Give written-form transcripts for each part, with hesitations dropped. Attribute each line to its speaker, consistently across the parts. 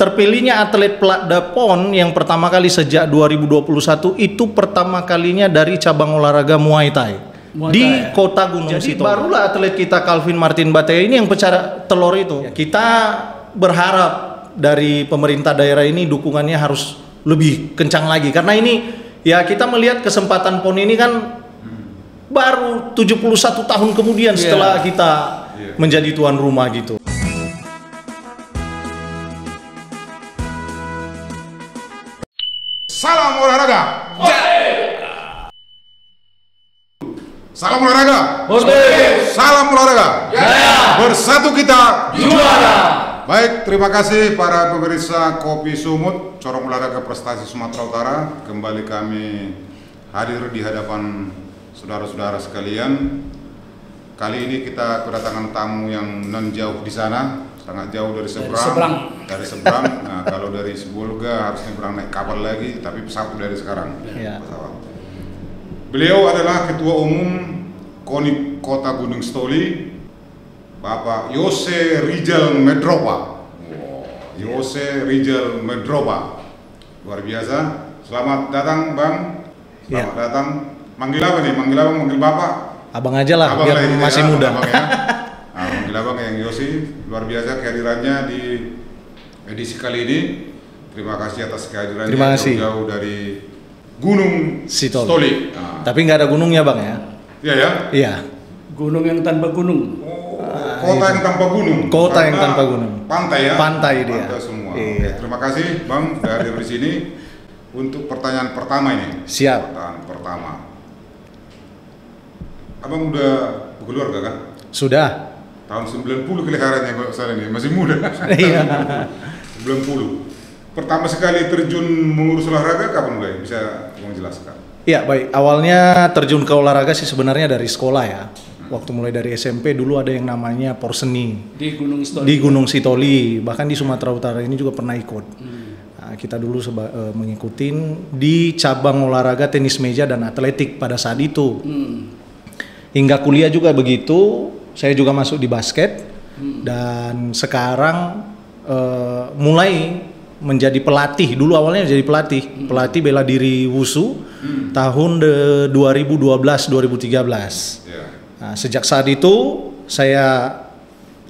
Speaker 1: terpilihnya atlet Platda PON yang pertama kali sejak 2021 itu pertama kalinya dari cabang olahraga Muay Thai. Di Kota Gunung Sitoli. Jadi barulah atlet kita Calvin Martin Batea ini yang pecah telur itu. Kita berharap dari pemerintah daerah ini dukungannya harus lebih kencang lagi, karena ini ya kita melihat kesempatan PON ini kan baru 71 tahun kemudian setelah kita menjadi tuan rumah gitu.
Speaker 2: Salam olahraga. Salam olahraga. Salam olahraga. Bersatu kita juara. Baik, terima kasih para pemirsa Kopi Sumut, Corong Olahraga Prestasi Sumatera Utara. Kembali kami hadir di hadapan saudara-saudara sekalian. Kali ini kita kedatangan tamu yang non jauh di sana, sangat jauh dari seberang. Dari seberang. Nah, kalau dari Sibolga harus nyebrang naik kapal lagi, tapi pesawat dari sekarang. Pesawat. Beliau adalah Ketua Umum KONI Kota Gunung Sitoli, Bapak Yose Rijal Medropa. Yose Rijal Medropa, luar biasa. Selamat datang, Bang. Selamat datang. Manggil apa nih? Manggil abang, manggil bapak?
Speaker 1: Abang aja lah,
Speaker 2: abang
Speaker 1: biar masih muda.
Speaker 2: Abang, ya. Nah, manggil abang yang Yosi, luar biasa kehadirannya di edisi kali ini. Terima kasih atas kehadirannya.
Speaker 1: Terima kasih.
Speaker 2: Jauh dari Gunung Sitoli.
Speaker 1: Nah. Tapi nggak ada gunungnya, Bang ya?
Speaker 2: Iya ya?
Speaker 1: Iya.
Speaker 3: Gunung yang tanpa gunung.
Speaker 2: Kota yang tanpa gunung.
Speaker 1: Kota yang tanpa gunung.
Speaker 2: Pantai ya?
Speaker 1: Pantai dia.
Speaker 2: Pantai semua.
Speaker 1: Iya.
Speaker 2: Oke, terima kasih Bang sudah hadir di sini untuk pertanyaan pertama ini.
Speaker 1: Siap.
Speaker 2: Pertanyaan pertama. Abang udah berkeluarga kan?
Speaker 1: Sudah.
Speaker 2: Tahun 90 keliharannya kok saya ini, masih muda.
Speaker 1: Iya.
Speaker 2: 90. Pertama sekali terjun mengurus olahraga kapan mulai? Bisa menjelaskan?
Speaker 1: Iya, baik. Awalnya terjun ke olahraga sih sebenarnya dari sekolah ya. Waktu mulai dari SMP dulu ada yang namanya Porseni
Speaker 3: Di Gunung Sitoli.
Speaker 1: Di Gunung Sitoli, bahkan di Sumatera Utara ini juga pernah ikut. Nah, kita dulu mengikuti di cabang olahraga tenis meja dan atletik pada saat itu. Hingga kuliah juga begitu, saya juga masuk di basket dan sekarang mulai menjadi pelatih. Dulu awalnya jadi pelatih bela diri wushu tahun 2012-2013. Nah, sejak saat itu saya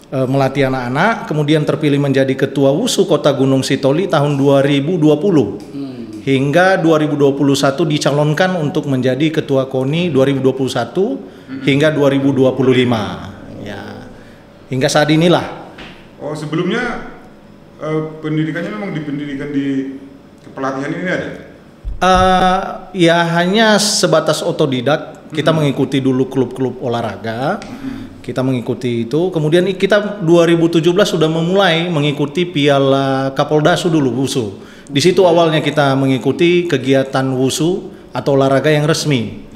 Speaker 1: melatih anak-anak, kemudian terpilih menjadi ketua wushu Kota Gunung Sitoli tahun 2020. Hingga 2021 dicalonkan untuk menjadi ketua KONI 2021 hingga 2025. Ya. Hingga saat inilah.
Speaker 2: Oh, sebelumnya pendidikannya memang di pendidikan di pelatihan ini ada?
Speaker 1: Ya hanya sebatas otodidak. Kita mengikuti dulu klub-klub olahraga. Kita mengikuti itu. Kemudian kita 2017 sudah memulai mengikuti Piala Kapoldasu dulu wushu. Di situ awalnya kita mengikuti kegiatan wushu atau olahraga yang resmi.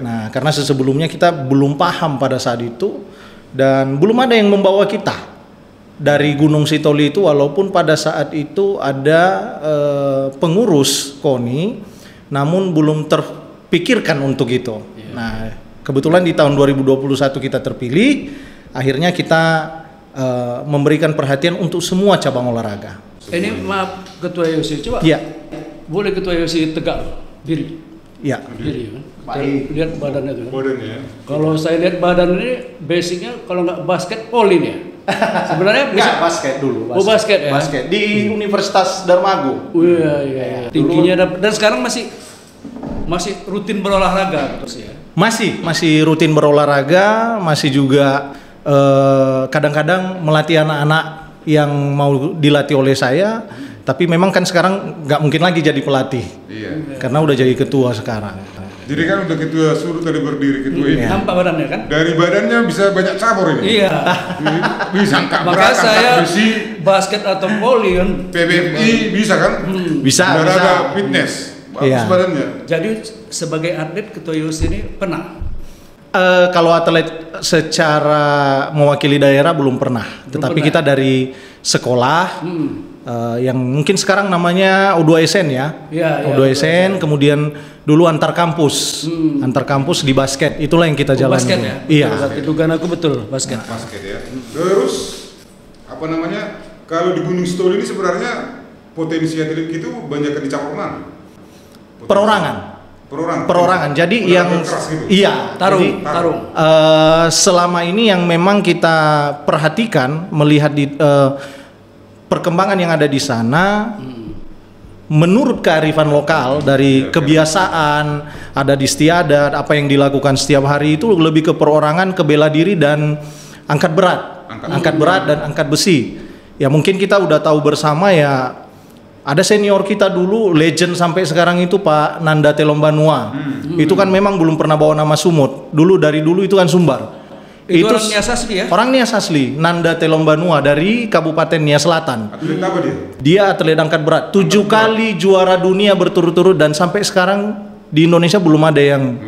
Speaker 1: Nah, karena sebelumnya kita belum paham pada saat itu dan belum ada yang membawa kita dari Gunung Sitoli itu, walaupun pada saat itu ada pengurus KONI, namun belum terpikirkan untuk itu. Nah, kebetulan di tahun 2021 kita terpilih, akhirnya kita memberikan perhatian untuk semua cabang olahraga.
Speaker 3: Ini maaf Ketua Yosi, coba.
Speaker 1: Iya.
Speaker 3: Boleh Ketua Yosi tegak diri.
Speaker 1: Iya.
Speaker 3: Diri kan. Lihat badannya itu.
Speaker 2: Badannya ya.
Speaker 3: Kalau saya lihat badan ini basicnya kalau nggak basket poli nih ya. Sebenarnya bisa
Speaker 1: basket dulu.
Speaker 3: Oh, basket ya.
Speaker 1: Basket di Universitas Darmago.
Speaker 3: Iya. Tingginya dan sekarang masih rutin berolahraga terus ya.
Speaker 1: Masih rutin berolahraga, masih juga kadang-kadang melatih anak-anak yang mau dilatih oleh saya, tapi memang kan sekarang nggak mungkin lagi jadi pelatih.
Speaker 2: Iya.
Speaker 1: Karena udah jadi ketua sekarang.
Speaker 2: Jadi kan udah ketua suruh tadi berdiri ketua ini.
Speaker 3: Nampak badannya kan?
Speaker 2: Dari badannya bisa banyak cabur ini.
Speaker 3: Iya.
Speaker 2: Bisa angkat
Speaker 3: Maka
Speaker 2: berat,
Speaker 3: saya
Speaker 2: angkat besi,
Speaker 3: basket atau poli kan.
Speaker 2: PBFI bisa kan?
Speaker 1: Bisa.
Speaker 2: Olahraga fitness. Bagus
Speaker 1: Iya.
Speaker 2: badannya.
Speaker 3: Jadi sebagai atlet Ketua Yosi ini pernah?
Speaker 1: Kalau atlet secara mewakili daerah belum pernah. Tetapi
Speaker 3: pernah.
Speaker 1: kita dari sekolah yang mungkin sekarang namanya U2SN ya.
Speaker 3: Iya,
Speaker 1: U2SN, kemudian dulu antar kampus. Antar kampus di basket. Itulah yang kita jalani.
Speaker 3: Basket ya?
Speaker 1: Iya.
Speaker 3: Berarti dugaan aku betul basket.
Speaker 2: Basket ya. Terus apa namanya? kalau di Gunung Sitoli ini sebenarnya potensi atlet itu banyak di cabang mana?
Speaker 1: Perorangan. Jadi yang
Speaker 2: gitu.
Speaker 1: iya,
Speaker 3: Tarung.
Speaker 1: selama ini yang memang kita perhatikan melihat di perkembangan yang ada di sana, menurut kearifan lokal dari kebiasaan ada di istiadat, apa yang dilakukan setiap hari itu lebih ke perorangan, ke bela diri dan angkat berat dan angkat besi. Ya mungkin kita udah tahu bersama ya. Ada senior kita dulu, legend sampai sekarang itu Pak Nanda Telombanua. Itu kan memang belum pernah bawa nama Sumut. Dari dulu itu kan Sumbar.
Speaker 3: Itu orang Nias asli ya?
Speaker 1: Orang Nias asli, Nanda Telombanua dari Kabupaten Nias Selatan.
Speaker 2: Atlet apa dia?
Speaker 1: Dia atlet angkat berat. 7 kali juara dunia berturut-turut dan sampai sekarang di Indonesia belum ada yang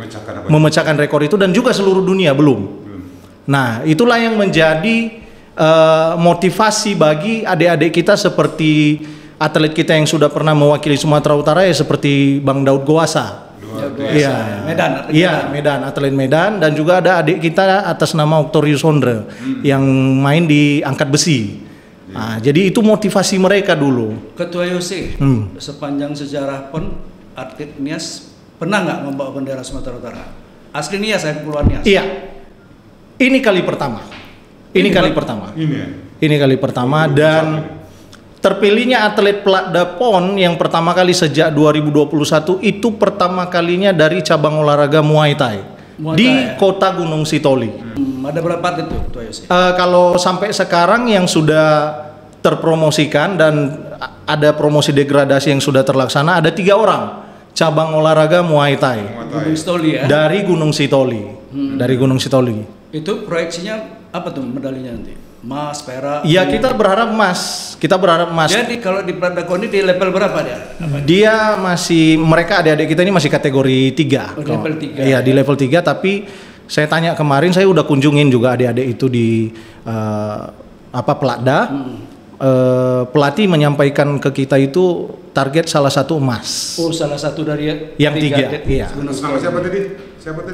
Speaker 1: memecahkan rekor itu dan juga seluruh dunia belum. Nah, itulah yang menjadi motivasi bagi adik-adik kita seperti atlet kita yang sudah pernah mewakili Sumatera Utara ya seperti Bang Daud Goasa. Iya, Medan, atlet Medan, dan juga ada adik kita atas nama Octorius Sondre yang main di angkat besi. Nah, jadi itu motivasi mereka dulu.
Speaker 3: Ketua Yose, sepanjang sejarah pun atlet Nias pernah nggak membawa bendera Sumatera Utara? Asli Nias ya, Kepulauan Nias.
Speaker 1: Iya. Ini kali pertama. Ini kali pertama dan terpilihnya atlet Platda PON yang pertama kali sejak 2021 itu pertama kalinya dari cabang olahraga Muay Thai di Kota Gunung Sitoli.
Speaker 3: Ada berapa atlet itu, Ketua Yose?
Speaker 1: Kalau sampai sekarang yang sudah terpromosikan dan ada promosi degradasi yang sudah terlaksana ada 3 orang cabang olahraga Muay Thai.
Speaker 3: Gunung Sitoli ya?
Speaker 1: Dari Gunung Sitoli. Dari Gunung Sitoli.
Speaker 3: Itu proyeksinya apa tuh medalinya nanti? Emas, perak?
Speaker 1: Iya, kita berharap emas.
Speaker 3: Jadi kalau di Platda PON ini di level berapa dia?
Speaker 1: Dia masih, mereka adik-adik kita ini masih kategori 3.
Speaker 3: Level 3.
Speaker 1: Iya, di level 3, tapi saya tanya kemarin, saya udah kunjungin juga adik-adik itu di Platda. Pelatih menyampaikan ke kita itu target salah satu emas.
Speaker 3: Oh, salah satu dari
Speaker 1: yang 3. Iya.
Speaker 2: Nama siapa tadi?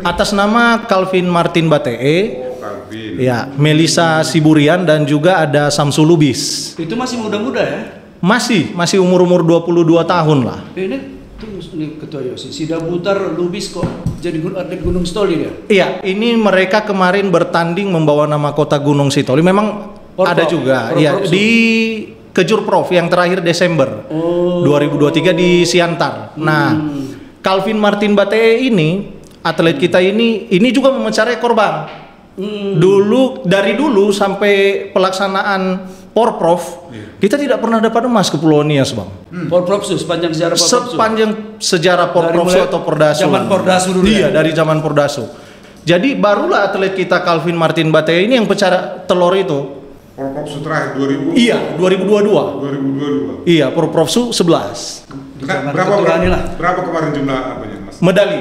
Speaker 1: Atas nama Calvin Martin Batee.
Speaker 2: Calvin.
Speaker 1: Ya, Melisa Siburian dan juga ada Samsul Lubis.
Speaker 3: Itu masih muda-muda ya?
Speaker 1: Masih umur 22 tahun lah.
Speaker 3: Ini Ketua Yose, Sida Butar Lubis kok jadi atlet Gunung Sitoli dia?
Speaker 1: Iya, ini mereka kemarin bertanding membawa nama kota Gunung Sitoli. Memang ada juga ya di Kejur Prof yang terakhir Desember 2023 di Siantar. Nah, Calvin Martin Batee ini atlet kita ini juga memecah rekor, Bang. Dari dulu sampai pelaksanaan Porprov, kita tidak pernah dapat emas ke Pulau Nias, Bang.
Speaker 3: Porprov sepanjang sejarah Porprov.
Speaker 1: Sepanjang sejarah Porprov atau Pordasu.
Speaker 3: Zaman Pordasu dulu.
Speaker 1: Iya, dari zaman Pordasu. Jadi barulah atlet kita Calvin Martin Batee ini yang pecah telur itu.
Speaker 2: Porprov terakhir 2000.
Speaker 1: Iya, 2022. Iya, Porprov 11.
Speaker 2: Berapa kemarin jumlah apanya, Mas?
Speaker 1: Medali.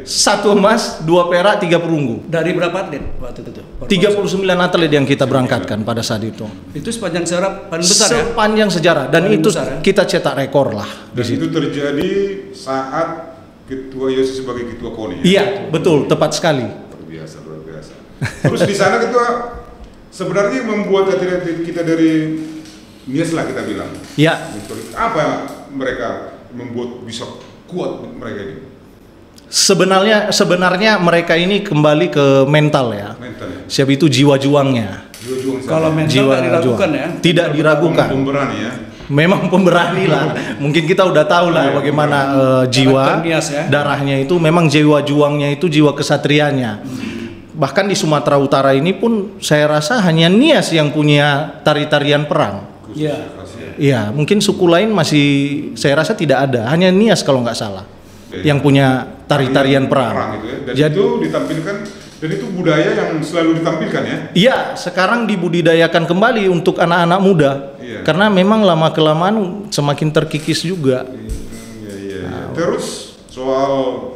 Speaker 1: 1 emas, 2 perak, 3 perunggu.
Speaker 3: Dari berapa atlet waktu itu?
Speaker 1: 39 atlet yang kita berangkatkan pada saat itu.
Speaker 3: Itu sepanjang sejarah paling besar ya?
Speaker 1: Sepanjang sejarah dan
Speaker 3: paling
Speaker 1: itu
Speaker 3: besar, ya?
Speaker 1: Kita cetak rekor lah.
Speaker 2: Dan itu terjadi saat Ketua Yose sebagai Ketua KONI.
Speaker 1: Iya, betul, tepat sekali.
Speaker 2: Luar biasa. Terus di sana Ketua sebenarnya membuat atlet kita dari Nias lah kita bilang.
Speaker 1: Iya.
Speaker 2: Apa mereka membuat bisa kuat mereka ini?
Speaker 1: Sebenarnya mereka ini kembali ke mental ya. Siapa itu jiwa juangnya.
Speaker 3: Kalau mental tidak diragukan ya.
Speaker 1: Tidak diragukan.
Speaker 2: Pemberani ya.
Speaker 1: Memang pemberani lah. Mungkin kita udah tahu lah bagaimana jiwa darahnya itu memang jiwa juangnya itu jiwa kesatrianya. Bahkan di Sumatera Utara ini pun saya rasa hanya Nias yang punya tari-tarian perang.
Speaker 3: Iya.
Speaker 1: Iya, mungkin suku lain masih saya rasa tidak ada. Hanya Nias kalau nggak salah yang punya tari-tarian perang.
Speaker 2: Gitu ya. Dan jadi, itu ditampilkan dan itu budaya yang selalu ditampilkan ya.
Speaker 1: Iya, sekarang dibudidayakan kembali untuk anak-anak muda. Iya. Karena memang lama kelamaan semakin terkikis juga.
Speaker 2: Iya. Terus soal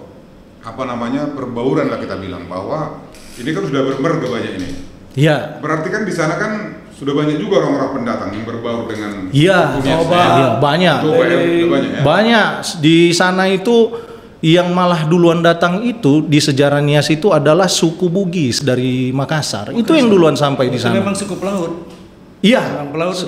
Speaker 2: perbauran lah kita bilang bahwa ini kan sudah bermerga banyak ini.
Speaker 1: Iya.
Speaker 2: Berarti kan di sana kan sudah banyak juga orang-orang pendatang yang berbaur dengan
Speaker 1: banyak. Banyak di sana itu yang malah duluan datang itu di sejarah Nias itu adalah suku Bugis dari Makassar. Itu yang duluan sampai di sana.
Speaker 3: Memang suku pelaut.
Speaker 1: Iya.
Speaker 3: Orang pelaut.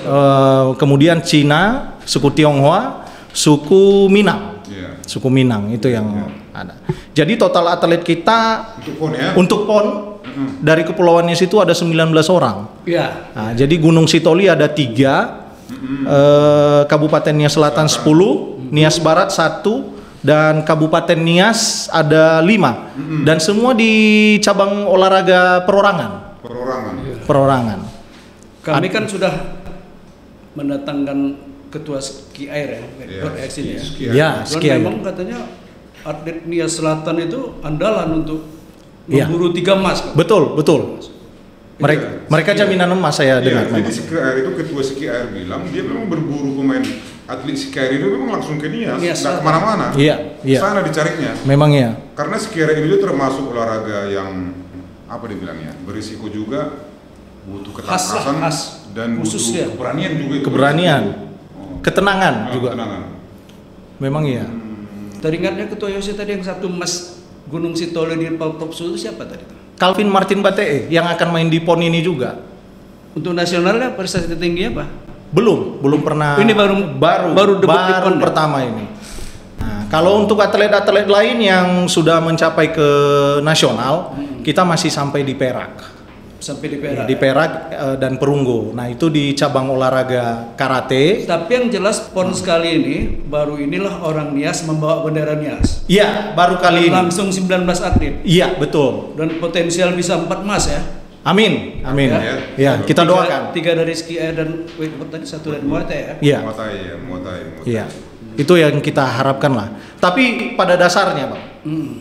Speaker 1: Kemudian Cina, suku Tionghoa, suku Minang.
Speaker 2: Iya.
Speaker 1: Suku Minang itu yang ada. Jadi total atlet kita
Speaker 2: Untuk PON ya.
Speaker 1: untuk PON dari Kepulauan Nias itu ada 19 orang.
Speaker 3: Iya.
Speaker 1: Nah, jadi Gunung Sitoli ada 3, Kabupaten Nias Selatan 10, Nias Barat 1, dan Kabupaten Nias ada 5. Dan semua di cabang olahraga perorangan. Perorangan.
Speaker 3: Kami kan sudah mendatangkan ketua ski air ya, X ini ya.
Speaker 1: Ya,
Speaker 3: Dan
Speaker 1: ski air.
Speaker 3: memang katanya atlet Nias Selatan itu andalan untuk
Speaker 1: Iya.
Speaker 3: memburu 3 emas. Kan?
Speaker 1: Betul. Mereka jaminan emas saya dengar.
Speaker 2: Jadi ski air itu ketua ski air bilang dia memang berburu pemain atlet ski air itu memang langsung ke Nias, nggak kemana-mana.
Speaker 1: Iya.
Speaker 2: Sana dicarinya.
Speaker 1: Memang iya.
Speaker 2: Karena ski air itu termasuk olahraga yang apa dibilangnya berisiko juga, butuh ketangkasan dan
Speaker 3: khusus
Speaker 2: butuh
Speaker 3: ya.
Speaker 2: keberanian juga.
Speaker 1: Keberanian, ketenangan juga.
Speaker 2: Ketenangan.
Speaker 1: Memang iya.
Speaker 3: Teringatnya ketua Yosi tadi yang 1 emas Gunung Sitoli di Papopsu itu siapa tadi?
Speaker 1: Calvin Martin Batee yang akan main di PON ini juga.
Speaker 3: Untuk nasionalnya prestasi tertinggi apa?
Speaker 1: Belum pernah.
Speaker 3: Ini baru debut di PON ya?
Speaker 1: pertama ini. Nah, kalau untuk atlet-atlet lain yang sudah mencapai ke nasional, kita masih sampai di Perak.
Speaker 3: Sampai di Perak.
Speaker 1: Di Perak dan Perunggu. Nah, itu di cabang olahraga karate.
Speaker 3: Tapi yang jelas PON sekali ini baru inilah orang Nias membawa bendera Nias.
Speaker 1: Iya, baru kali ini.
Speaker 3: Langsung 19 atlet.
Speaker 1: Iya, betul.
Speaker 3: Dan potensial bisa 4 emas ya.
Speaker 1: Amin. Ya, kita doakan.
Speaker 3: 3 dari ski air dan tadi 1 dari Muay Thai ya.
Speaker 1: Iya.
Speaker 2: Muay Thai.
Speaker 1: Iya. Itu yang kita harapkan lah. Tapi pada dasarnya, Bang.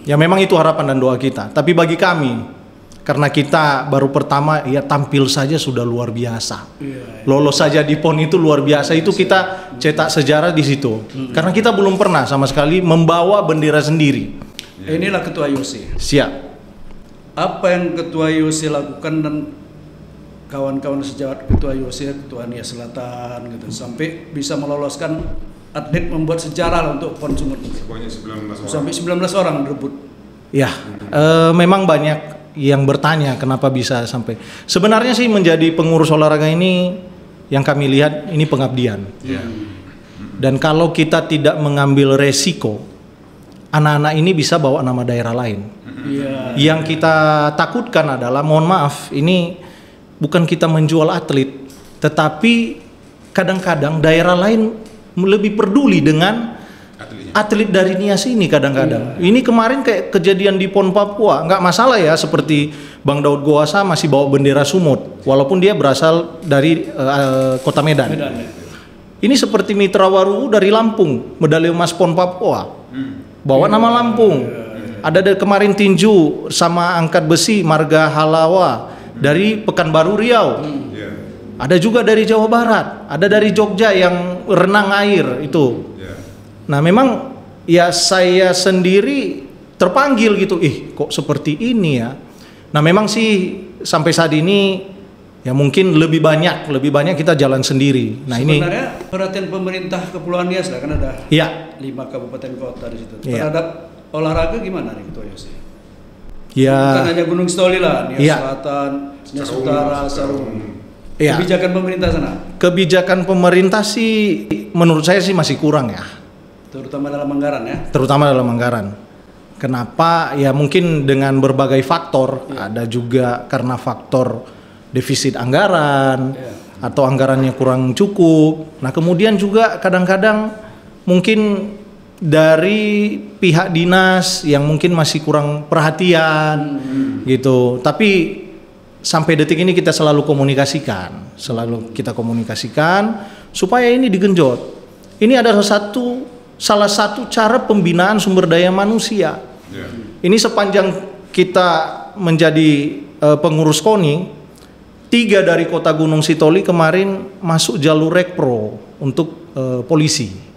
Speaker 1: Ya memang itu harapan dan doa kita. Tapi bagi kami, karena kita baru pertama, ya tampil saja sudah luar biasa. Lolos saja di PON itu luar biasa. Itu kita cetak sejarah di situ. Karena kita belum pernah sama sekali membawa bendera sendiri.
Speaker 3: Inilah ketua Yosi.
Speaker 1: Siap.
Speaker 3: Apa yang ketua Yosi lakukan dan kawan-kawan sejawat ketua Yosi, ketua Nias Selatan gitu, sampai bisa meloloskan atlet membuat sejarah lah untuk PON Sumut.
Speaker 2: Sebanyak 19 orang.
Speaker 3: Sampai 19 orang berebut.
Speaker 1: Ya, memang banyak yang bertanya kenapa bisa sampai. Sebenarnya sih menjadi pengurus olahraga ini yang kami lihat ini pengabdian. Dan kalau kita tidak mengambil resiko, anak-anak ini bisa bawa nama daerah lain. Yang kita takutkan adalah, mohon maaf, ini bukan kita menjual atlet, tetapi kadang-kadang daerah lain lebih peduli dengan atlet dari Nias ini kadang-kadang. Ini kemarin kayak kejadian di PON Papua, nggak masalah ya, seperti Bang Daud Goasa masih bawa bendera Sumut, walaupun dia berasal dari kota Medan. Ini seperti Mitra Waru dari Lampung, medali emas PON Papua, bawa nama Lampung. Ada dari kemarin tinju sama angkat besi Marga Halawa dari Pekanbaru Riau. Ada juga dari Jawa Barat, ada dari Jogja yang renang air itu. Nah memang ya saya sendiri terpanggil gitu, kok seperti ini ya. Nah memang sih sampai saat ini ya mungkin lebih banyak kita jalan sendiri. Nah
Speaker 3: sebenarnya perhatian pemerintah Kepulauan Nias lah, kan ada 5 kabupaten kota di situ. Terhadap olahraga gimana nih Ketua Yosi?
Speaker 1: Ya.
Speaker 3: Bukan hanya Gunung Sitoli lah, Nias Selatan, Nias Utara, Sarung. Kebijakan pemerintah sana? Kebijakan
Speaker 1: pemerintah sih menurut saya sih masih kurang ya.
Speaker 3: Terutama dalam anggaran ya?
Speaker 1: Terutama dalam anggaran. Kenapa? Ya mungkin dengan berbagai faktor. Ada juga karena faktor defisit anggaran, atau anggarannya kurang cukup. Nah kemudian juga kadang-kadang mungkin dari pihak dinas yang mungkin masih kurang perhatian gitu. Tapi sampai detik ini kita selalu kita komunikasikan supaya ini digenjot. Ini adalah salah satu cara pembinaan sumber daya manusia. Ini sepanjang kita menjadi pengurus KONI, 3 dari kota Gunung Sitoli kemarin masuk jalur Rekpro untuk polisi.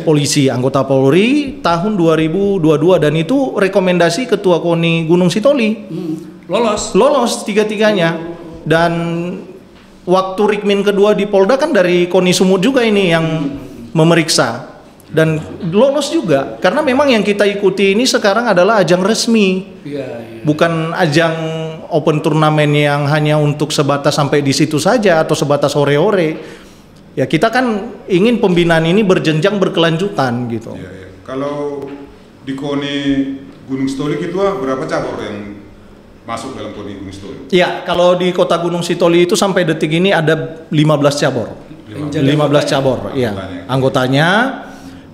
Speaker 1: Polisi, anggota Polri tahun 2022, dan itu rekomendasi Ketua KONI Gunung Sitoli. Lolos 3-3-nya. Dan waktu Rikmin kedua di Polda kan dari KONI Sumut juga ini yang memeriksa. Dan lolos juga, karena memang yang kita ikuti ini sekarang adalah ajang resmi, bukan ajang open turnamen yang hanya untuk sebatas sampai di situ saja atau sebatas ore-ore. Ya kita kan ingin pembinaan ini berjenjang berkelanjutan gitu.
Speaker 2: Ya, ya. Kalau di KONI Gunung Sitoli itu berapa cabur yang masuk dalam KONI Gunung Sitoli?
Speaker 1: Ya, kalau di Kota Gunung Sitoli itu sampai detik ini ada 15 cabur. 15 cabur, ya, anggotanya.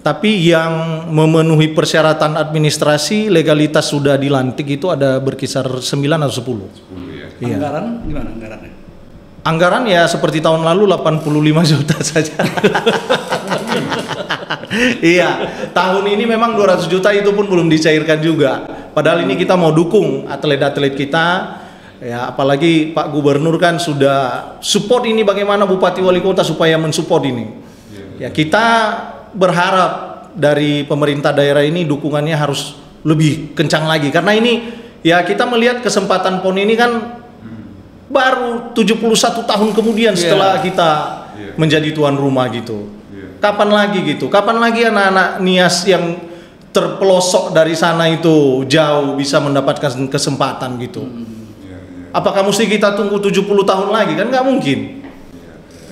Speaker 1: Tapi yang memenuhi persyaratan administrasi, legalitas sudah dilantik itu ada berkisar 9 atau 10.
Speaker 2: 10 ya.
Speaker 1: Iya.
Speaker 3: Anggaran gimana anggarannya?
Speaker 1: Anggaran ya seperti tahun lalu 85 juta saja. Iya, tahun ini memang 200 juta itu pun belum dicairkan juga. Padahal ini kita mau dukung atlet-atlet kita. Ya, apalagi Pak Gubernur kan sudah support ini, bagaimana Bupati Wali Kota supaya mensupport ini. Ya, kita berharap dari pemerintah daerah ini dukungannya harus lebih kencang lagi, karena ini ya kita melihat kesempatan PON ini kan baru 71 tahun kemudian setelah kita menjadi tuan rumah gitu. Kapan lagi gitu? Kapan lagi anak-anak Nias yang terpelosok dari sana itu jauh bisa mendapatkan kesempatan gitu? Apakah mesti kita tunggu 70 tahun lagi? Kan nggak mungkin.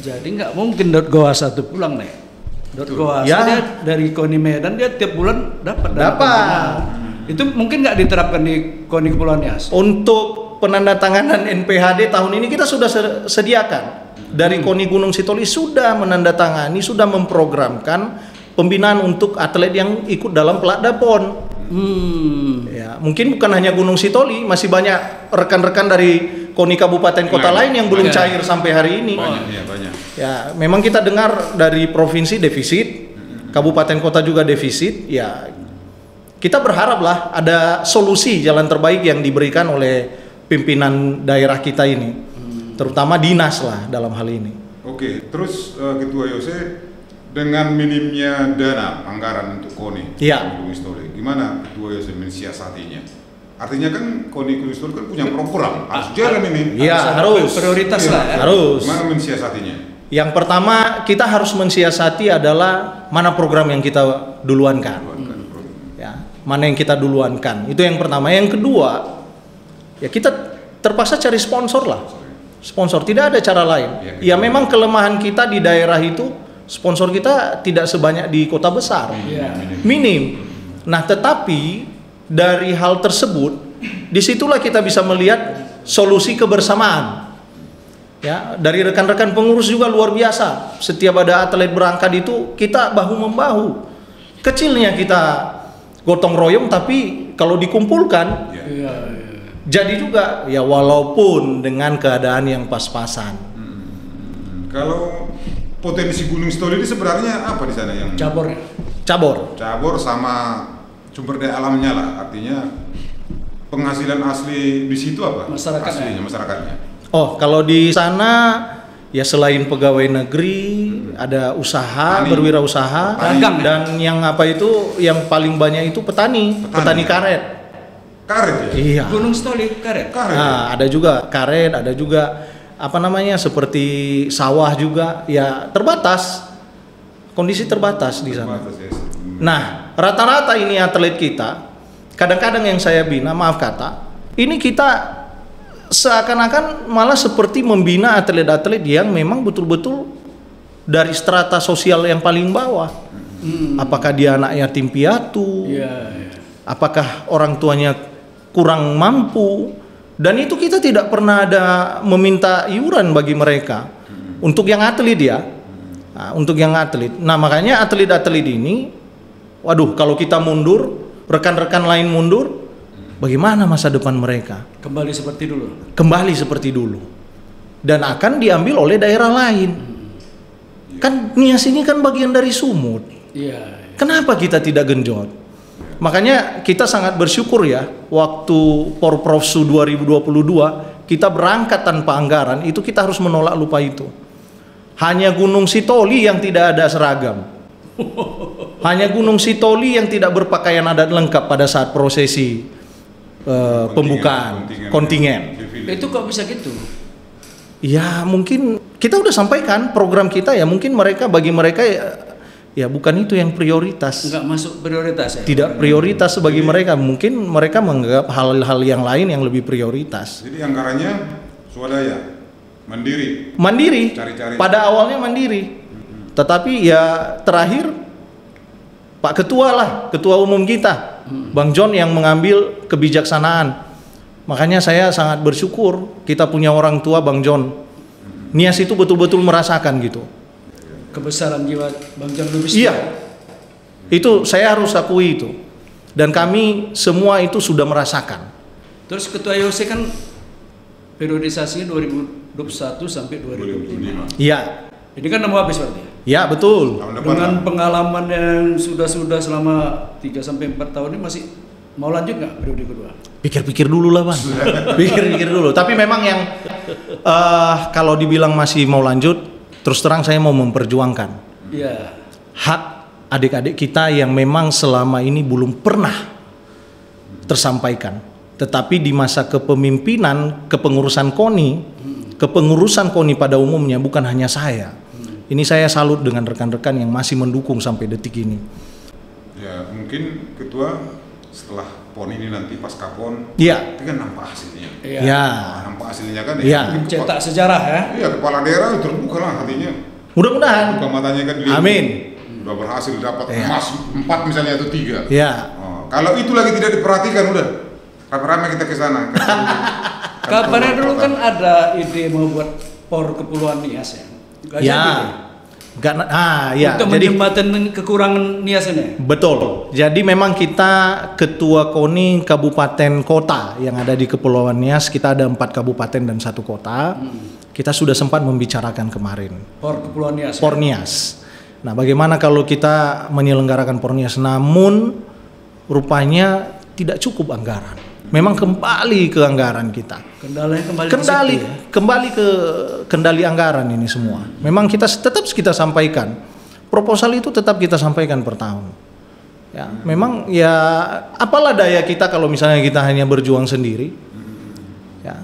Speaker 3: Jadi nggak mungkin Goa satu pulang nih. Goa dia dari KONI Medan dia tiap bulan dapat. Itu mungkin nggak diterapkan di KONI Kepulauan Nias.
Speaker 1: Untuk penandatanganan NPHD tahun ini kita sudah sediakan. Dari KONI Gunung Sitoli sudah menandatangani, sudah memprogramkan pembinaan untuk atlet yang ikut dalam Pelatda PON. Ya, mungkin bukan hanya Gunung Sitoli, masih banyak rekan-rekan dari KONI kabupaten kota lain yang belum cair sampai hari ini.
Speaker 2: Banyak.
Speaker 1: Ya, memang kita dengar dari provinsi defisit, kabupaten kota juga defisit. Ya, kita berharaplah ada solusi jalan terbaik yang diberikan oleh pimpinan daerah kita ini, terutama dinas lah dalam hal ini.
Speaker 2: Oke, terus Ketua Yose, dengan minimnya dana anggaran untuk KONI Gunung Sitoli, gimana Ketua Yose mensiasatinya? Artinya kan KONI Gunung Sitoli kan punya program, harus jalan ini.
Speaker 1: Iya, harus
Speaker 3: prioritas lah. Ya.
Speaker 1: Harus.
Speaker 2: Gimana mensiasatinya?
Speaker 1: Yang pertama kita harus mensiasati adalah mana program yang kita duluankan. Ya, mana yang kita duluankan. Itu yang pertama. Yang kedua, ya kita terpaksa cari sponsor lah. Sponsor, tidak ada cara lain. Ya memang kelemahan kita di daerah itu, sponsor kita tidak sebanyak di kota besar. Minim. Nah, tetapi dari hal tersebut, disitulah kita bisa melihat solusi kebersamaan. Ya, dari rekan-rekan pengurus juga luar biasa. Setiap ada atlet berangkat itu kita bahu membahu. Kecilnya kita gotong royong, tapi kalau dikumpulkan jadi juga ya, walaupun dengan keadaan yang pas-pasan.
Speaker 2: Kalau potensi Gunung Sitoli ini sebenarnya apa di sana yang cabur
Speaker 1: sama
Speaker 2: sumber daya alamnya lah, artinya penghasilan asli di situ apa? Masyarakatnya.
Speaker 1: Oh, kalau di sana ya selain pegawai negeri, ada usaha, berwirausaha, dan yang apa itu yang paling banyak itu petani karet.
Speaker 2: Karet ya?
Speaker 1: Iya.
Speaker 3: Gunung Sitoli karet.
Speaker 1: Nah, ada juga karet, ada juga apa namanya seperti sawah juga, ya terbatas. Kondisi terbatas di sana. Nah, rata-rata ini atlet kita, kadang-kadang yang saya bina, maaf kata, ini kita seakan-akan malah seperti membina atlet-atlet yang memang betul-betul dari strata sosial yang paling bawah. Apakah dia anak yatim piatu? Apakah orang tuanya kurang mampu? Dan itu kita tidak pernah ada meminta iuran bagi mereka. Untuk yang atlet ya. Nah, untuk yang atlet. Nah, makanya atlet-atlet ini, waduh, kalau kita mundur, rekan-rekan lain mundur, bagaimana masa depan mereka?
Speaker 3: Kembali seperti dulu. Dan akan diambil oleh daerah lain. Kan Nias ini kan bagian dari Sumut. Kenapa kita tidak genjot? Makanya kita sangat bersyukur ya, waktu Porprofsu 2022 kita berangkat tanpa anggaran, itu kita harus menolak lupa itu. Hanya Gunung Sitoli yang tidak ada seragam. Hanya Gunung Sitoli yang tidak berpakaian adat lengkap pada saat prosesi pembukaan kontingen. Itu kok bisa gitu?
Speaker 1: Ya mungkin kita udah sampaikan program kita ya, mungkin bagi mereka ya bukan itu yang prioritas.
Speaker 3: Nggak masuk prioritas ya?
Speaker 1: Tidak prioritas bagi mereka. Mungkin mereka menganggap hal-hal yang lain yang lebih prioritas.
Speaker 2: Jadi anggarannya swadaya, mandiri.
Speaker 1: Mandiri.
Speaker 2: Cari-cari.
Speaker 1: Pada awalnya mandiri. Tetapi ya terakhir Pak Ketua lah, Ketua Umum kita, Bang John yang mengambil kebijaksanaan. Makanya saya sangat bersyukur kita punya orang tua Bang John. Nias itu betul-betul merasakan gitu.
Speaker 3: Kebesaran jiwa Bang John Lubis.
Speaker 1: Iya. Itu saya harus akui itu. Dan kami semua itu sudah merasakan.
Speaker 3: Terus Ketua IOC kan periodisasinya 2021 sampai 2025.
Speaker 1: Iya.
Speaker 3: Ini kan mau habis berarti.
Speaker 1: Ya, betul.
Speaker 3: Dengan pengalaman yang sudah selama 3 sampai 4 tahun ini masih mau lanjut nggak periode kedua?
Speaker 1: Pikir-pikir dulu lah, Bang. Pikir-pikir dulu. Tapi memang yang kalau dibilang masih mau lanjut, terus terang saya mau memperjuangkan hak adik-adik kita yang memang selama ini belum pernah tersampaikan. Tetapi di masa kepemimpinan, kepengurusan KONI pada umumnya bukan hanya saya. Ini saya salut dengan rekan-rekan yang masih mendukung sampai detik ini.
Speaker 2: Ya, mungkin Ketua setelah PON ini nanti pasca PON,
Speaker 1: Iya.
Speaker 2: itu kan nampak hasilnya.
Speaker 1: Iya.
Speaker 2: Nah, nampak hasilnya kan
Speaker 1: Iya.
Speaker 3: Cetak sejarah ya.
Speaker 2: Iya, kepala daerah terbuka lah hatinya.
Speaker 1: Mudah-mudahan.
Speaker 2: Buka matanya kan dia.
Speaker 1: Amin.
Speaker 2: Udah berhasil dapat
Speaker 1: Iya.
Speaker 2: emas 4 misalnya atau 3.
Speaker 1: Iya.
Speaker 2: Oh, kalau itu lagi tidak diperhatikan udah rame-rame kita ke sana.
Speaker 3: Kabarnya dulu kan ada ide mau buat POR Kepulauan Nias ya. Nggak
Speaker 1: Ya.
Speaker 3: jadi.
Speaker 1: Ya.
Speaker 3: Untuk
Speaker 1: Jadi
Speaker 3: menjembatani kekurangan Nias ini.
Speaker 1: betul. Jadi memang kita ketua KONI kabupaten kota yang ada di Kepulauan Nias, kita ada 4 kabupaten dan 1 kota. Kita sudah sempat membicarakan kemarin
Speaker 3: POR Kepulauan Nias.
Speaker 1: POR Nias. Nah, bagaimana kalau kita menyelenggarakan POR Nias, namun rupanya tidak cukup anggaran. Memang kembali ke anggaran kita.
Speaker 3: Kendalanya kembali ke situ ya?
Speaker 1: Kembali ke kendali anggaran ini semua. Memang kita tetap kita sampaikan. Proposal itu tetap kita sampaikan per tahun. Ya, memang ya apalah daya kita kalau misalnya kita hanya berjuang sendiri. Ya.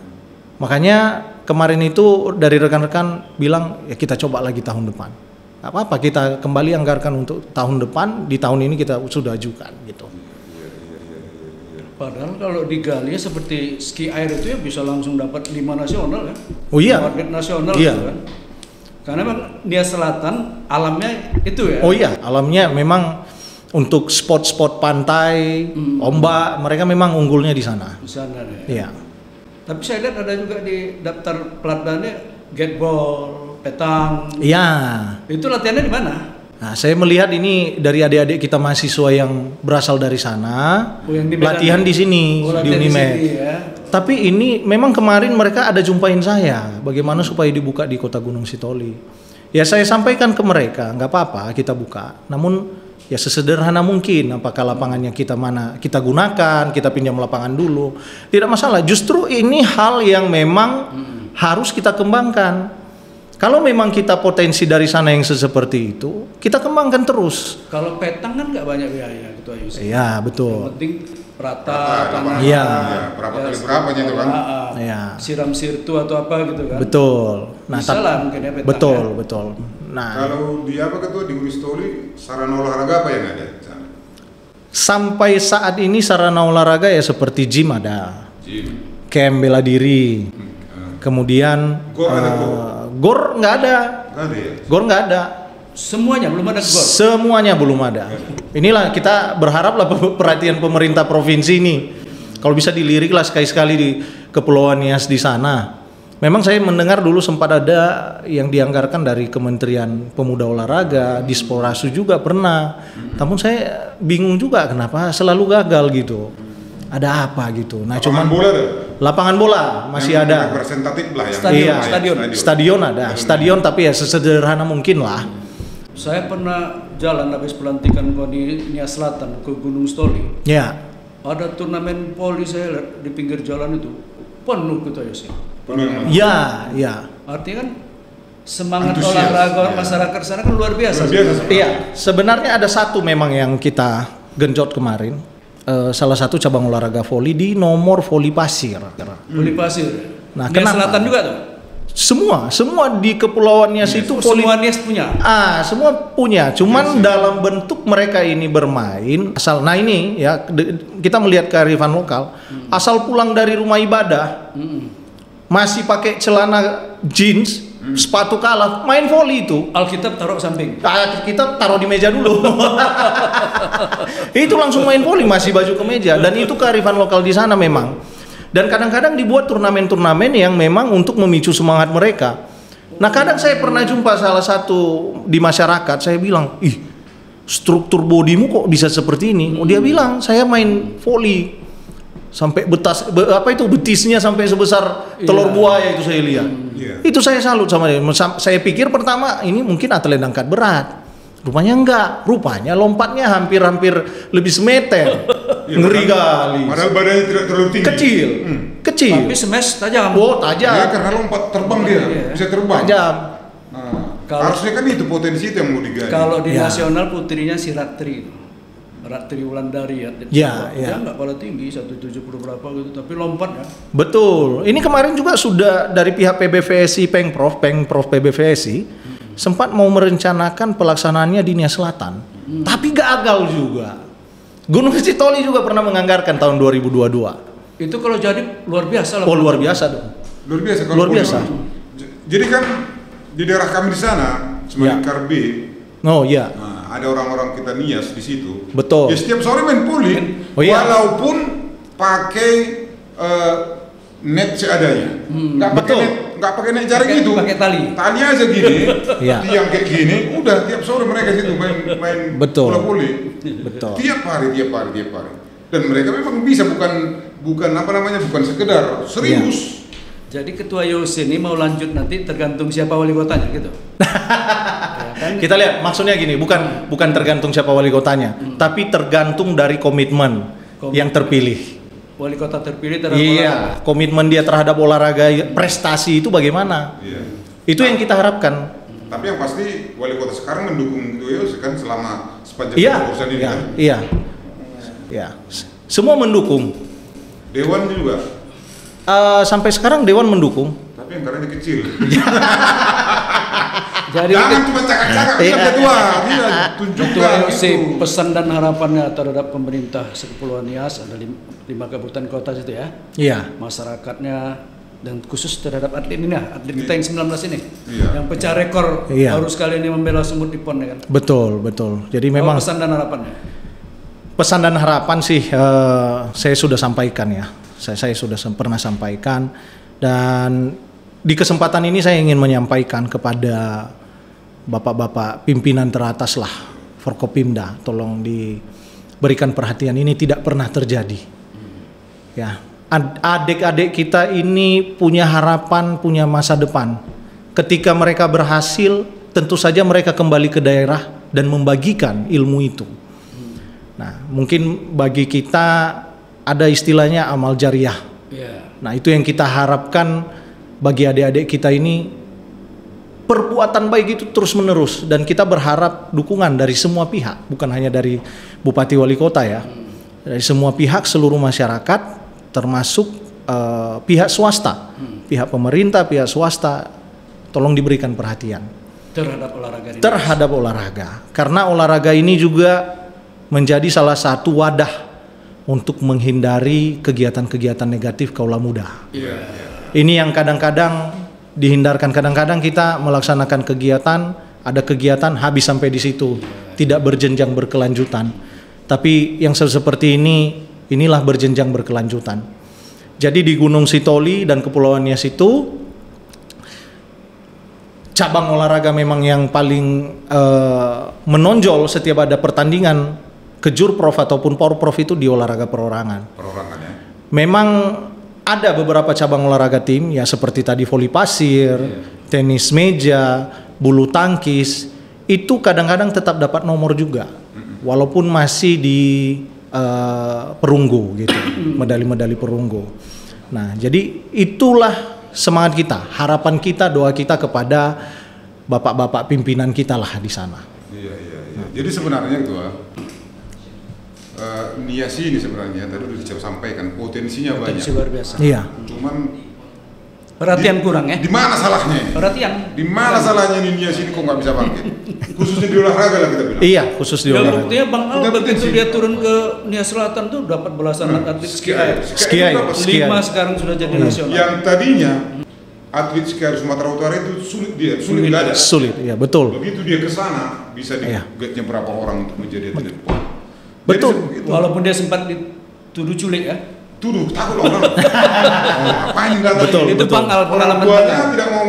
Speaker 1: Makanya kemarin itu dari rekan-rekan bilang ya kita coba lagi tahun depan. Gak apa-apa, kita kembali anggarkan untuk tahun depan, di tahun ini kita sudah ajukan gitu.
Speaker 3: Padahal kalau digali seperti ski air itu ya bisa langsung dapat 5 nasional kan?
Speaker 1: Oh iya.
Speaker 3: Target nasional
Speaker 1: Iya.
Speaker 3: gitu kan? Karena memang Nias Selatan alamnya itu ya.
Speaker 1: Oh iya, alamnya memang untuk spot-spot pantai, ombak, mereka memang unggulnya di sana.
Speaker 3: Di sana ya.
Speaker 1: Iya.
Speaker 3: Tapi saya lihat ada juga di daftar pelatnaannya gateball, petang.
Speaker 1: Iya.
Speaker 3: Itu latihannya di mana?
Speaker 1: Nah, saya melihat ini dari adik-adik kita mahasiswa yang berasal dari sana,
Speaker 3: yang di Medan
Speaker 1: latihan
Speaker 3: ya?
Speaker 1: di sini, di
Speaker 3: Latihan
Speaker 1: Unimed.
Speaker 3: sini ya.
Speaker 1: Tapi ini memang kemarin mereka ada jumpain saya, bagaimana supaya dibuka di Kota Gunung Sitoli. Ya saya sampaikan ke mereka, nggak apa-apa kita buka. Namun ya sesederhana mungkin, apakah lapangannya kita gunakan, kita pinjam lapangan dulu, tidak masalah. Justru ini hal yang memang harus kita kembangkan. Kalau memang kita potensi dari sana yang seperti itu, kita kembangkan terus.
Speaker 3: Kalau petang kan nggak banyak biaya Ketua Yusuf.
Speaker 1: Iya, betul.
Speaker 3: Yang penting rata tanah.
Speaker 1: Iya.
Speaker 2: Berapa kali berapanya itu kan?
Speaker 1: Iya.
Speaker 3: Siram sirtu atau apa gitu kan.
Speaker 1: Betul. Nah,
Speaker 3: Bisa lah mungkin ya petang.
Speaker 1: betul. Nah,
Speaker 2: Kalau di apa Ketua di Gunung Sitoli, sarana olahraga apa yang ada di sana?
Speaker 1: sampai saat ini sarana olahraga ya seperti gym ada,
Speaker 2: Gym.
Speaker 1: camp bela diri, kemudian
Speaker 2: Gor ada,
Speaker 1: gor nggak ada,
Speaker 2: Nggak ada ya?
Speaker 1: gor nggak ada,
Speaker 3: Semuanya belum ada gor.
Speaker 1: semuanya belum ada. Inilah kita berharaplah perhatian pemerintah provinsi ini, kalau bisa dilirik lah sekali-sekali di Kepulauan Nias di sana. Memang saya mendengar dulu sempat ada yang dianggarkan dari Kementerian Pemuda Olahraga, Disporasu juga pernah. Namun saya bingung juga kenapa selalu gagal gitu. Ada apa gitu. Nah,
Speaker 2: Lapangan bola ada?
Speaker 1: lapangan bola masih
Speaker 2: Yang
Speaker 1: ada.
Speaker 2: representatif lah yang
Speaker 3: Stadion,
Speaker 1: Iya,
Speaker 3: stadion.
Speaker 1: stadion ada. Stadion tapi ya sesederhana mungkin lah.
Speaker 3: Saya pernah jalan habis pelantikan KONI Nias Selatan ke Gunung Sitoli.
Speaker 1: Ya.
Speaker 3: Ada turnamen poli saya lihat di pinggir jalan itu penuh Ketua Yusuf.
Speaker 1: Ya, ya.
Speaker 3: Artinya kan semangat
Speaker 2: Antusias,
Speaker 3: olahraga
Speaker 2: ya.
Speaker 3: masyarakat sana kan luar biasa.
Speaker 2: Luar biasa.
Speaker 1: Iya, sebenarnya ada satu memang yang kita genjot kemarin. Salah satu cabang olahraga voli di nomor voli pasir.
Speaker 3: Voli pasir.
Speaker 1: Nah,
Speaker 3: Nias
Speaker 1: kenapa?
Speaker 3: Selatan juga tuh.
Speaker 1: Semua di Kepulauan Nias itu
Speaker 3: semua Nias punya.
Speaker 1: Semua punya. Cuman dalam bentuk mereka ini bermain asal. Nah ini ya kita melihat kearifan lokal. Asal pulang dari rumah ibadah, masih pakai celana jeans, sepatu kalaf, main voli itu.
Speaker 3: Alkitab taruh samping.
Speaker 1: Kita taruh di meja dulu. Itu langsung main voli, masih baju kemeja. Dan itu kearifan lokal di sana memang. Dan kadang-kadang dibuat turnamen-turnamen yang memang untuk memicu semangat mereka. Nah kadang saya pernah jumpa salah satu di masyarakat, saya bilang, ih struktur bodimu kok bisa seperti ini? Dia bilang, saya main voli sampai betisnya sampai sebesar telur buaya itu saya lihat. Itu saya salut sama dia. Saya pikir pertama ini mungkin atlet angkat berat. Rupanya enggak, rupanya lompatnya hampir lebih semeter. Ngeri kali.
Speaker 2: Padahal badannya tidak terlalu tinggi.
Speaker 1: Kecil.
Speaker 3: Tapi smash tajam.
Speaker 1: Oh, tajam.
Speaker 2: Ya karena lompat terbang dia, bisa terbang.
Speaker 1: Tajam.
Speaker 2: Harusnya kan itu potensi itu yang mau digali.
Speaker 3: Kalau di nasional putrinya si Ratri Wulandari ya. Dia nggak kalah tinggi 170 berapa gitu, tapi lompatnya.
Speaker 1: Betul. Ini kemarin juga sudah dari pihak PBVSI Pengprov PBVSI sempat mau merencanakan pelaksanaannya di Nias Selatan, tapi gagal juga. Gunung Sitoli juga pernah menganggarkan tahun 2022.
Speaker 3: Itu kalau jadi luar biasa lah.
Speaker 1: Oh luar biasa dong.
Speaker 2: Luar biasa.
Speaker 1: Luar biasa.
Speaker 2: Jadi kan di daerah kami di sana, Semarang Karbe.
Speaker 1: Oh iya.
Speaker 2: Nah, ada orang-orang kita Nias di situ.
Speaker 1: Betul.
Speaker 2: Ya setiap sore main poli, walaupun pakai net seadanya. Nggak pakai net jaring itu.
Speaker 3: Pakai
Speaker 2: tali aja gini. Tiang kayak gini, udah tiap sore mereka situ main bola voli.
Speaker 1: Betul.
Speaker 2: Tiap hari. Dan mereka memang bisa bukan sekedar serius.
Speaker 3: Jadi ketua IOC ini mau lanjut nanti tergantung siapa wali kotanya gitu.
Speaker 1: Kita lihat maksudnya gini, bukan tergantung siapa wali kotanya, tapi tergantung dari komitmen yang terpilih.
Speaker 3: Wali kota terpilih terhadap olahraga.
Speaker 1: Komitmen dia terhadap olahraga, prestasi itu bagaimana? Itu yang kita harapkan.
Speaker 2: Tapi yang pasti wali kota sekarang mendukung IOC kan selama sepanjang urusan ini kan? Iya.
Speaker 1: Semua mendukung.
Speaker 2: Dewan juga.
Speaker 1: Sampai sekarang Dewan mendukung.
Speaker 2: Tapi anggarannya kecil.
Speaker 3: Jadi
Speaker 2: jangan cuma cakap-cakap ketua. Tunjukkan
Speaker 3: IOC pesan dan harapannya terhadap pemerintah Kepulauan Nias, ada 5 kabupaten kota situ ya. Iya. Masyarakatnya dan khusus terhadap atlet ini atlet kita yang 19 ini. Yang pecah rekor baru sekali ini membela Sumut di PON kan. Betul.
Speaker 1: Jadi memang
Speaker 3: pesan dan harapannya.
Speaker 1: Pesan dan harapan sih saya sudah sampaikan ya. Saya sudah pernah sampaikan, dan di kesempatan ini saya ingin menyampaikan kepada bapak-bapak pimpinan teratas lah, Forkopimda, tolong diberikan perhatian, ini tidak pernah terjadi. Ya, adik-adik kita ini punya harapan, punya masa depan. Ketika mereka berhasil, tentu saja mereka kembali ke daerah dan membagikan ilmu itu. Nah, mungkin bagi kita ada istilahnya amal jariah. Nah, itu yang kita harapkan bagi adik-adik kita ini, perbuatan baik itu terus menerus, dan kita berharap dukungan dari semua pihak, bukan hanya dari Bupati Wali Kota ya, dari semua pihak, seluruh masyarakat, termasuk pihak swasta, pihak pemerintah, pihak swasta, tolong diberikan perhatian terhadap olahraga, karena olahraga ini juga menjadi salah satu wadah untuk menghindari kegiatan-kegiatan negatif kaula muda. Ini yang kadang-kadang dihindarkan. Kadang-kadang kita melaksanakan kegiatan, ada kegiatan habis sampai di situ, tidak berjenjang berkelanjutan. Tapi yang seperti inilah berjenjang berkelanjutan. Jadi di Gunung Sitoli dan Kepulauan Nias itu cabang olahraga memang yang paling menonjol setiap ada pertandingan kejurprov ataupun porprov itu di olahraga perorangan.
Speaker 2: Ya.
Speaker 1: Memang ada beberapa cabang olahraga tim ya, seperti tadi voli pasir, tenis meja, bulu tangkis, itu kadang-kadang tetap dapat nomor juga, walaupun masih di perunggu gitu, medali-medali perunggu. Nah, jadi itulah semangat kita, harapan kita, doa kita kepada bapak-bapak pimpinan kita lah di sana.
Speaker 2: Iya. Jadi sebenarnya Nias ini sebenarnya tadi sudah saya sampaikan potensinya banyak.
Speaker 3: Luar biasa.
Speaker 1: Iya.
Speaker 2: Cuman
Speaker 3: Perhatian kurang ya?
Speaker 2: Di mana salahnya?
Speaker 3: Perhatian.
Speaker 2: Di mana salahnya ini Nias ini kok nggak bisa bangkit? Khususnya di olahraga lah kita bilang.
Speaker 1: Iya, khusus di
Speaker 3: Ya
Speaker 1: olahraga.
Speaker 3: buktinya Bang Al begitu dia turun ke Nias Selatan tuh dapat belasan atlet skier.
Speaker 1: Skier.
Speaker 3: 5 sekarang sudah jadi nasional.
Speaker 2: Yang tadinya atlet skier Sumatera Utara itu sulit belajar.
Speaker 1: Sulit, iya betul.
Speaker 2: Begitu dia ke sana bisa
Speaker 1: Iya.
Speaker 2: digetnya berapa orang untuk menjadi atlet.
Speaker 1: Betul.
Speaker 2: Jadi,
Speaker 3: Walaupun dia sempat dituduh culik ya.
Speaker 2: tuduh takut orang. Ngapain datang?
Speaker 1: Betul.
Speaker 3: Itu Bang Al
Speaker 2: Orang
Speaker 3: pengalaman
Speaker 2: tuanya
Speaker 3: Bang Al.
Speaker 2: tidak mau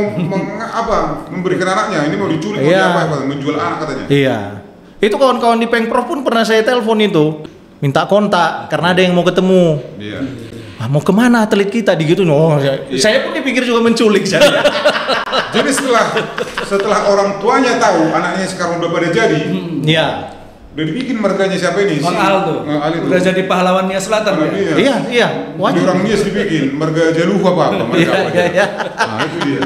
Speaker 2: memberikan anaknya. Ini mau diculik, mau
Speaker 1: Iya.
Speaker 2: diapa, menjual anak katanya.
Speaker 1: Iya. Itu kawan-kawan di Pengprov pun pernah saya telepon itu, minta kontak karena ada yang mau ketemu.
Speaker 2: Iya.
Speaker 1: Ah, mau kemana atlet kita digituin? Oh, saya pun dipikir juga menculik saya.
Speaker 2: Jadi setelah orang tuanya tahu anaknya sekarang udah pada jadi,
Speaker 1: Iya.
Speaker 2: udah dibikin marganya siapa ini?
Speaker 3: Bang Al tuh.
Speaker 2: Ali tuh.
Speaker 3: Udah jadi pahlawan Nias Selatan
Speaker 2: Karena
Speaker 3: ya.
Speaker 2: dia.
Speaker 1: Iya,
Speaker 2: Di
Speaker 1: wajib.
Speaker 2: orang Nias dibikin marga Jaluh apa marga
Speaker 1: Iya,
Speaker 2: apa
Speaker 1: iya,
Speaker 2: dia.
Speaker 1: iya.
Speaker 2: Nah itu dia.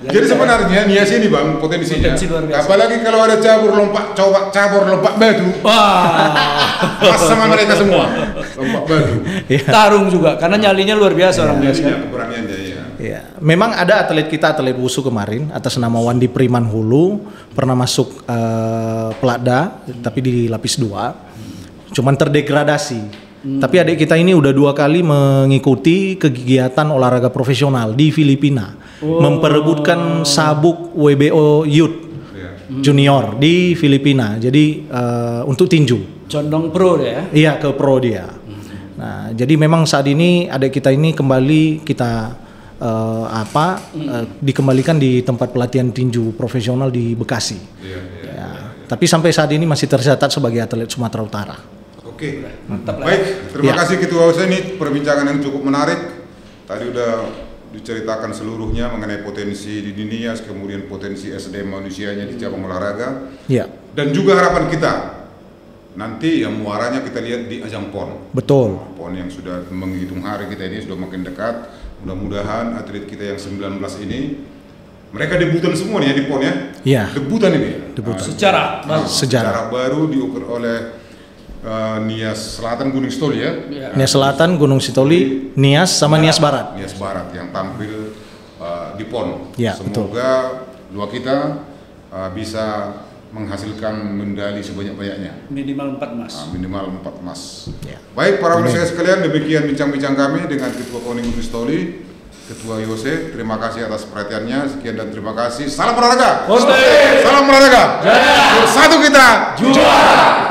Speaker 2: Jadi sebenarnya Nias ini Bang potensinya.
Speaker 3: Potensi luar biasa.
Speaker 2: Apalagi kalau ada cabur lompat batu,
Speaker 3: Wah.
Speaker 2: pas sama mereka semua. Lompat batu.
Speaker 1: Iya.
Speaker 3: Tarung juga karena nyalinya luar biasa orang Nias.
Speaker 2: Jadinya keberaniannya ya.
Speaker 1: Iya. Memang ada atlet kita, atlet wusu kemarin atas nama Wandi Priman Hulu pernah masuk Pelada tapi di lapis 2. Cuman terdegradasi. Tapi adik kita ini udah 2 kali mengikuti kegiatan olahraga profesional di Filipina, memperebutkan sabuk WBO Youth Junior di Filipina. Jadi untuk tinju.
Speaker 3: Condong pro dia ya.
Speaker 1: Iya, ke pro dia. Nah, jadi memang saat ini adik kita ini kembali kita dikembalikan di tempat pelatihan tinju profesional di Bekasi. Ya. Tapi sampai saat ini masih tercatat sebagai atlet Sumatera Utara.
Speaker 2: Oke.
Speaker 3: Mantap lah.
Speaker 2: Baik, terima
Speaker 1: Ya.
Speaker 2: kasih Ketua OSE, ini perbincangan yang cukup menarik. Tadi udah diceritakan seluruhnya mengenai potensi di Nias, kemudian potensi SDM manusianya di cabang olahraga.
Speaker 1: Ya,
Speaker 2: Dan juga harapan kita nanti yang muaranya kita lihat di ajang PON.
Speaker 1: betul.
Speaker 2: PON yang sudah menghitung hari kita ini sudah makin dekat. Mudah-mudahan atlet kita yang 19 ini mereka debutan semua nih ya di PON ya.
Speaker 1: Iya.
Speaker 2: Debutan ini.
Speaker 1: Debutan.
Speaker 3: Secara baru.
Speaker 1: Sejarah.
Speaker 2: Baru diukur oleh Nias Selatan Gunung Sitoli ya.
Speaker 1: Nias Selatan, Gunung Sitoli, Nias sama Nias Barat.
Speaker 2: Nias Barat yang tampil di PON.
Speaker 1: Ya,
Speaker 2: Semoga dua kita bisa menghasilkan medali sebanyak-banyaknya.
Speaker 3: Minimal 4 emas.
Speaker 2: Minimal 4 emas.
Speaker 1: Ya.
Speaker 2: Baik para pemirsa sekalian, demikian bincang-bincang kami dengan Ketua PON Gunung Sitoli, Ketua IOC. Terima kasih atas perhatiannya. Sekian dan terima kasih. Salam olahraga. Salam olahraga. Bersatu kita juara.